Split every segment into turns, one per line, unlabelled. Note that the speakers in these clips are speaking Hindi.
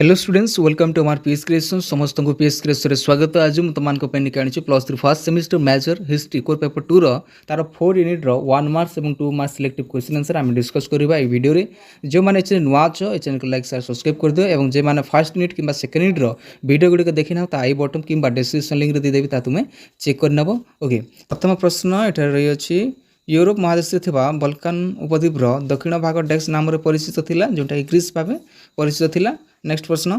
Hello students welcome to our PS creation समस्त को पीएस क्रिएशन स्वागत। आज मुझे तुम निकाली plus three first semester major history core paper 2 तार 4 यूनिट 1 मार्क्स और 2 मार्क्स सिलेक्टिव क्वेश्चन आंसर आम डिस्कस करवा ये वीडियो रे। जो मैंने चैनल नुआ अच्छ ये चैनल को लाइक शेयर सब्सक्राइब कर दियो और जो मैंने फर्स्ट यूनिट कि सेकेंड यूनिट वीडियो गुड़िक देखी ना आई बटन कि डिस्क्रिप्शन लिंक रे देदेवी तुम्हें चेक कर नब। ओके प्रथम प्रश्न ये रही अच्छी यूरोप महादेश थिबा बल्कान उपद्वीपर दक्षिण भाग डेक्स नाम परिचित थिला जोटा कि ग्रीस भाव परिचित थिला। नेक्स्ट प्रश्न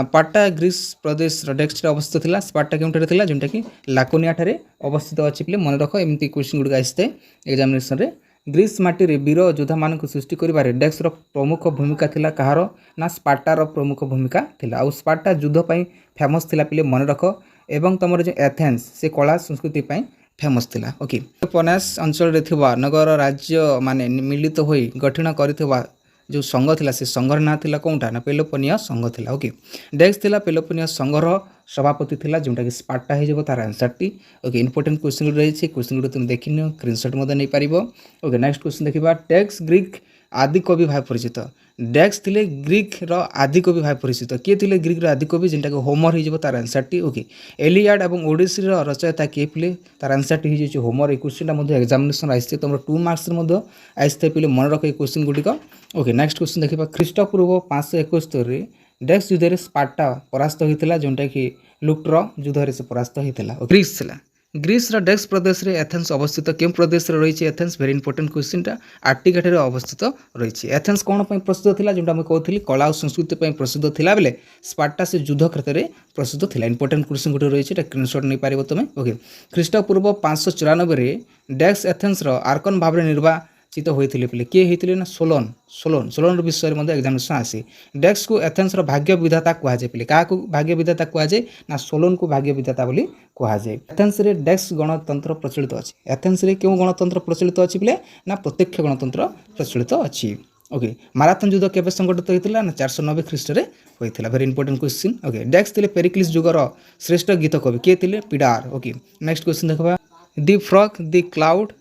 पाटा ग्रीस प्रदेश डेक्स अवस्थित थिला स्पार्टा केउंटारे थिला जोटा कि लाकोनिया ठारे अवस्थित अछि प्ले मन रख एमती क्वेश्चन गुड आइसते एग्जामिनेशन रे। ग्रीस माटी रे वीर योद्धा मान सृष्टि करिबारे डेक्स रो प्रमुख भूमिका थिला कहार ना स्पार्टा रो प्रमुख भूमिका थिला आ स्पार्टा युद्ध पई फेमस थिला प्ले मन रख एवं तमर जो एथेंस से कला संस्कृति पई फेमस थिला। ओके पेलोपोनेस अंचल रे थिबा नगर राज्य माने मिलित होई गठन करिथिबा जो संघ थिला से संघर ना थिला कोनटा ना पेलोपोनिया संघ थिला। ओके डेक्स थिला पेलोपोनिया संघर सभापति थिला जोटा कि स्पार्टा हे जबो तार answer T. Okay important question रही है क्वेश्चन तुम देखिनियो स्क्रीनशॉट मते नै पारिबो। ओके नेक्स्ट क्वेश्चन देखिबा डेक्स ग्रीक आदि कवि भाव परिचित डेक्स थिले ग्रीक रो आदि कवि भाव परिचित किए थिले ग्रीक रो आदि कवि जेंटा कि होमर हे जबो तार आंसर टी। ओके एलियाड एवं ओडिसी रो रचयिता किए पिले तार आंसर टी हे जे होमर। ए क्वेश्चनटा मध्ये एग्जामिनेशन आइसे तुम 2 मार्क्स रे मध्ये आइसे पिले मन रख ए क्वेश्चन गुडी का। ओके नेक्स्ट क्वेश्चन देखिबा ख्रीष्टपूर्व 571 रे डेक्स युद्ध रे स्पार्टा परास्त होइतिला जोंटा कि लुक्टर युद्ध रे से परास्त होइतिला। ग्रीस थिला ग्रीस रा डेक्स प्रदेश रे एथेंस अवस्थित केम प्रदेश रे रही एथेंस वेरी इंपोर्टेंट क्वेश्चन टा आर्टिका ठारे अवस्थित रही। एथेंस कोन पई प्रसिद्ध थिला जोंटा हम कहथि कला और संस्कृति पई प्रसिद्ध थिला बेले स्पार्टा से युद्ध क्षेत्र रे प्रसिद्ध थिला। इंपोर्टेंट क्वेश्चन गुटे रही है स्क्रीनशॉट नै पारिबो तमे। ओके ख्रीष्टपूर्व 594 रे डेक्स एथेंस रो आर्कन भाव रे निर्वाचित होइथिले पिले किए हेतिले ना सोलोन सोलोन सोलोन रो विषय मध्ये एग्जामिनेशन आसी। डेक्स को एथेंस रो भाग्य विधाता कुहा जे पिले का को भाग्य विधाता कुहा जे ना सोलोन को भाग्य विधाता बोली कुहा जे। एथेंस रे डेक्स गणतंत्र प्रचलित अछि एथेंस रे केउ गणतंत्र प्रचलित अछि पिले ना प्रत्यक्ष गणतंत्र प्रचलित अछि। ओके माराथन युद्ध केबे संगठित होइतिला ना 490 ख्रीष्ट रे होइतिला वेरी इंपोर्टेंट क्वेश्चन। ओके डेक्स थिले पेरिक्लिस युगर श्रेष्ठ गीत कवि के थिले पिडार। ओके नेक्स्ट क्वेश्चन देखबा दी फ्रॉग दी क्लाउड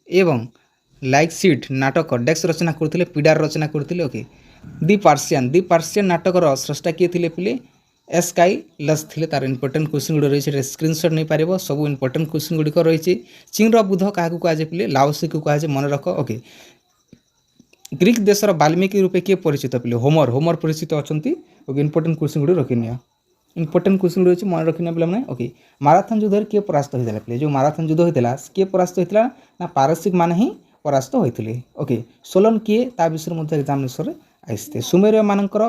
एवं लाइक सीट नाटक डेक्स रचना करथिले पिडार रचना करथिले। ओके दी पार्सियन नाटक स्रष्टा किए थिले पिले एस्काई लस थिले तार इंपोर्टेंट क्वेश्चन गुड रही स्क्रीनशॉट नहीं पारिबो सब इंपोर्टेंट क्वेश्चन गुडिक रही। चीन रो बुध काहाकू कुहा जे पिले लाओसी को कुहा जे मन रख। ओके ग्रीक देशर वाल्मीकि रूपे किए परिचित पिले होमर होमर परिचित अछंती। ओके इंपोर्टेंट क्वेश्चन गुड रखिनिया इंपोर्टेंट क्वेश्चन रही मन रखिना पिला माने। ओके माराथन युद्ध किए परास्त होइतिला पिले जो माराथन युद्ध होइतिला किए परास्त होइतिला ना पारसिक माने ही परास्त होइतिले। ओके सोलन किए ता विषय मध्ये एग्जामिनेशन रे आइसते। सुमेरिय मानकर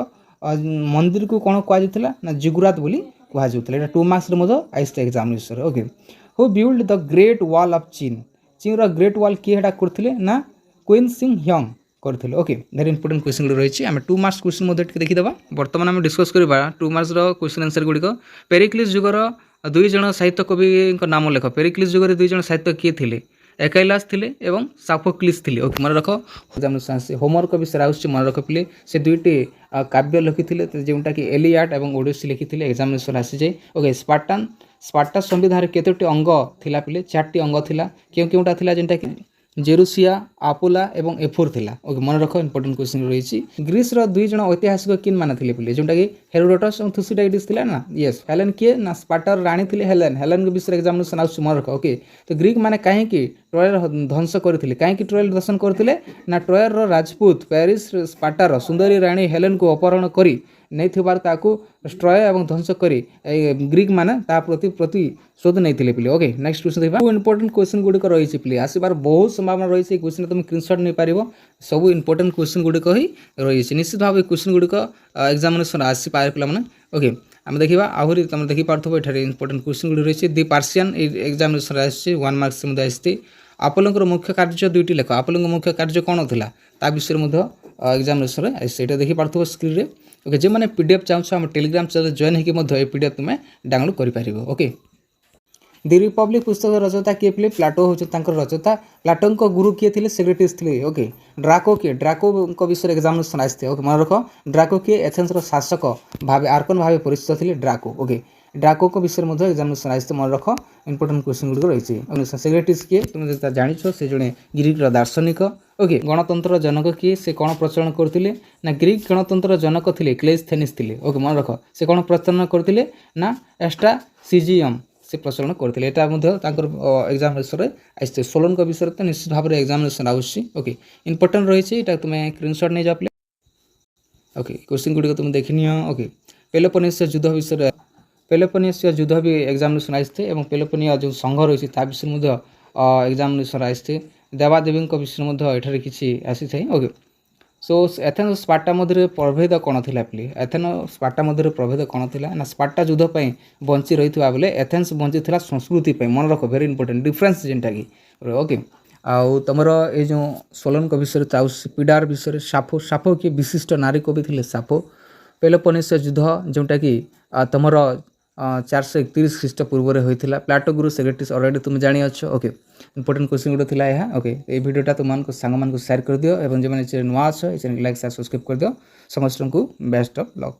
मंदिर को कोन कुआ जितला ना जिगुरात बोली कुआ जितला एटा 2 मार्क्स रे मध्ये आइसते एग्जामिनेशन रे। Okay who build the great wall of चीन चीन रो ग्रेट वॉल किए हेडा करथिले ना क्वीन सिंग ह्योंग करथिले। ओके वेरी इंपोर्टेंट क्वेश्चन रही है आम 2 मार्क्स क्वेश्चन मध्ये टिके देखि दबा। वर्तमान हम डिस्कस करबा 2 मार्क्स रो क्वेश्चन आंसर गुडिक पेरिक्लिस युगर 2 जण साहित्य कवि को नाम लेख पेरिक्लिस युगर 2 जण साहित्य किए थिले एकाइलास थिले एवं साफोक्लिस थिले। ओके मन रख एग्जामिनेशन होमर को विषय आउछ मन रख पिले से दुईटी काव्य लिखिथिले जोंटा कि एलियाड एवं ओडिसी लिखिथिले एग्जामिनेशन आसी जाय। ओके स्पार्टा संविधान केतोटी अंग थिला पिले 4टी अंग थिला केउटा थिला जेंटा कि जेरुसिया आपोला एवं एफोर थिला। ओके मन रख इंपोर्टेंट क्वेश्चन रही। ग्रीस रो 2 जण ऐतिहासिक किन माने थिले पिले जोंटा कि हेरोडोटस और थुसिडाइडिस थिला ना यस हेलेन किए ना स्पार्टार रानी थिले हेलेन हेलेन के विषय एग्जामिनेशन आउछ मन रख। ओके तो ग्रीक माने काहे कि ट्रॉयर ध्वंस करथिले काहे कि ट्रॉयर दर्शन करथिले ना ट्रॉयर रो राजपूत पेरिस स्पार्टार सुंदरी रानी हेलेन को अपहरण करी नहीं थिबार ताकू स्ट्रय एवं ध्वंस करी ग्रीक माने ता प्रति शोध नहीं थिले पिले। ओके नेक्स्ट क्वेश्चन देखबा इंपोर्टेंट क्वेश्चन गुडिक रही छि पिले आसीबार बहुत संभावना रही छि क्वेश्चन तुम स्क्रीनशॉट नहीं पारिबो सब इंपोर्टेंट क्वेश्चन गुडिक ही रही छि निश्चित भाव क्वेश्चन गुडिक एग्जामिनेशन आसी पार पिला माने। ओके हम देखिबा आहुरी तुम देखि पारथबो एठारे इंपोर्टेंट क्वेश्चन गुडी रही छि दी पार्सियन एग्जामिनेशन आसी 1 मार्क्स मध्ये आसी। आपोलोंकर मुख्य कार्य दुईटी लेख आपोलोंकर मुख्य कार्य कौन थिला ता विषय मध्ये एग्जामिनेशन रे आसी एटा देखि पारथबो स्क्रीन रे। ओके जे माने पीडीएफ चाहछ हम टेलीग्राम चैनल जॉइन हेकि मध्ये ए पीडीएफ तुमे डाउनलोड करि पारिबो। ओके दी रिपब्लिक पुस्तक रचयिता किए पिले प्लाटो होचे तांकर रचयिता प्लाटोन को गुरु किए थिले सेक्रेटिस थिले। ओके ड्राको को विषय एग्जामिनेशन आस्ते। ओके मन रख ड्राको किए एथेंस रो शासक भाबे आर्कन भाबे परिचित थिले ड्राको। ओके ଡ୍ରାକୋ ବିଷୟରେ ମଧ୍ୟ ଏକ୍ଜାମିନେସନ୍ ଆସିଛି, ମନେ ରଖ ଇମ୍ପୋର୍ଟାଣ୍ଟ କ୍ୱେଶ୍ଚନ୍ ଗୁଡ଼ିକ ରହିଛି। ସେକ୍ରେଟିସ୍ କିଏ ତୁମେ ଯଦି ଜାଣିଛ, ସେ ଜଣେ ଗ୍ରୀକ୍ର ଦାର୍ଶନିକ। ଓକେ, ଗଣତନ୍ତ୍ର ଜନକ କିଏ, ସେ କ'ଣ ପ୍ରଚଳନ କରୁଥିଲେ ନା ଗ୍ରୀକ୍ ଗଣତନ୍ତ୍ର ଜନକ ଥିଲେ କ୍ଲେସ୍ଥେନିସ୍ ଥିଲେ। ଓକେ, ମନେ ରଖ ସେ କ'ଣ ପ୍ରଚଳନ କରୁଥିଲେ ନା ଏଷ୍ଟ୍ରାସିଜିୟମ୍ ସେ ପ୍ରଚଳନ କରୁଥିଲେ। ଏଇଟା ମଧ୍ୟ ତାଙ୍କର ଏକ୍ଜାମିନେସନ୍ରେ ଆସିছে। ସୋଲନ୍ଙ୍କ ବିଷୟରେ ତ ନିଶ୍ଚିତ ଭାବରେ ଏକ୍ଜାମିନେସନ୍ ଆସୁଛି। ଓକେ, ଇମ୍ପୋର୍ଟାଣ୍ଟ ରହିଛି, ଏଇଟା ତୁମେ ସ୍କ୍ରିନଶଟ୍ ନେଇଯାଅ ପ୍ଲିଜ୍। ଓକେ, କ୍ୱେଶ୍ଚନ୍ ଗୁଡ଼ିକ ତୁମେ ଦେଖିନିଅ। ଓକେ, ପେଲୋପୋନେସିୟ ଯୁଦ୍ଧ ବିଷୟରେ, ପେଲୋପୋନେସିୟ ଯୁଦ୍ଧ ବି ଏକ୍ଜାମିନେସନ୍ ଆସିଥାଏ ଏବଂ ପେଲୋପୋନିଆ ଯେଉଁ ସଂଘ ରହିଛି ତା ବିଷୟରେ ମଧ୍ୟ ଏକ୍ଜାମିନେସନ୍ ଆସିଥାଏ। ଦେବାଦେବୀଙ୍କ ବିଷୟରେ ମଧ୍ୟ ଏଠାରେ କିଛି ଆସିଥାଏ। ଓକେ, ସୋ ଏଥେନ୍ସ ସ୍ପାର୍ଟା ମଧ୍ୟରେ ପ୍ରଭେଦ କ'ଣ ଥିଲା ପ୍ଲିଜ୍? ଏଥେନ୍ସ ସ୍ପାର୍ଟା ମଧ୍ୟରେ ପ୍ରଭେଦ କ'ଣ ଥିଲା ନା ସ୍ପାର୍ଟା ଯୁଦ୍ଧ ପାଇଁ ବଞ୍ଚି ରହିଥିବା ବେଳେ ଏଥେନ୍ସ ବଞ୍ଚିଥିଲା ସଂସ୍କୃତି ପାଇଁ। ମନେ ରଖ, ଭେରି ଇମ୍ପୋର୍ଟାଣ୍ଟ ଡିଫରେନ୍ସ ଯେନ୍ଟାକି। ଓକେ, ଆଉ ତୁମର ଏଇ ଯେଉଁ ସୋଲନ୍ଙ୍କ ବିଷୟରେ ତ ଆସୁଛି। ପିଡାର ବିଷୟରେ, ସାଫୋ, ସାଫୋ କିଏ ବିଶିଷ୍ଟ ନାରୀ କବି ଥିଲେ ସାଫୋ। ପେଲୋପୋନେସିୟ ଯୁଦ୍ଧ ଯେଉଁଟାକି ତୁମର 431 ଖ୍ରୀଷ୍ଟ ପୂର୍ବରେ ହୋଇଥିଲା। ପ୍ଲାଟୋ ଗୁରୁ ସେକ୍ରେଟିସ୍ ଅଲରେଡ଼ି ତୁମେ ଜାଣିଅଛ। ଓକେ, ଇମ୍ପୋର୍ଟାଣ୍ଟ କ୍ୱେଶ୍ଚନ୍ ଗୋଟେ ଥିଲା ଏହା। ଓକେ, এই ଭିଡ଼ିଓଟା ତୁମମାନଙ୍କ ସାଙ୍ଗମାନଙ୍କୁ ସେୟାର କରିଦିଅ ଏବଂ ଯେଉଁମାନେ ନୂଆ ଅଛ ଏ ଚ୍ୟାନେଲ୍ ଲାଇକ୍ ସେୟାର ସବସ୍କ୍ରାଇବ୍ କରିଦିଅ। ସମସ୍ତଙ୍କୁ ବେଷ୍ଟ ଅଫ୍ ଲକ୍।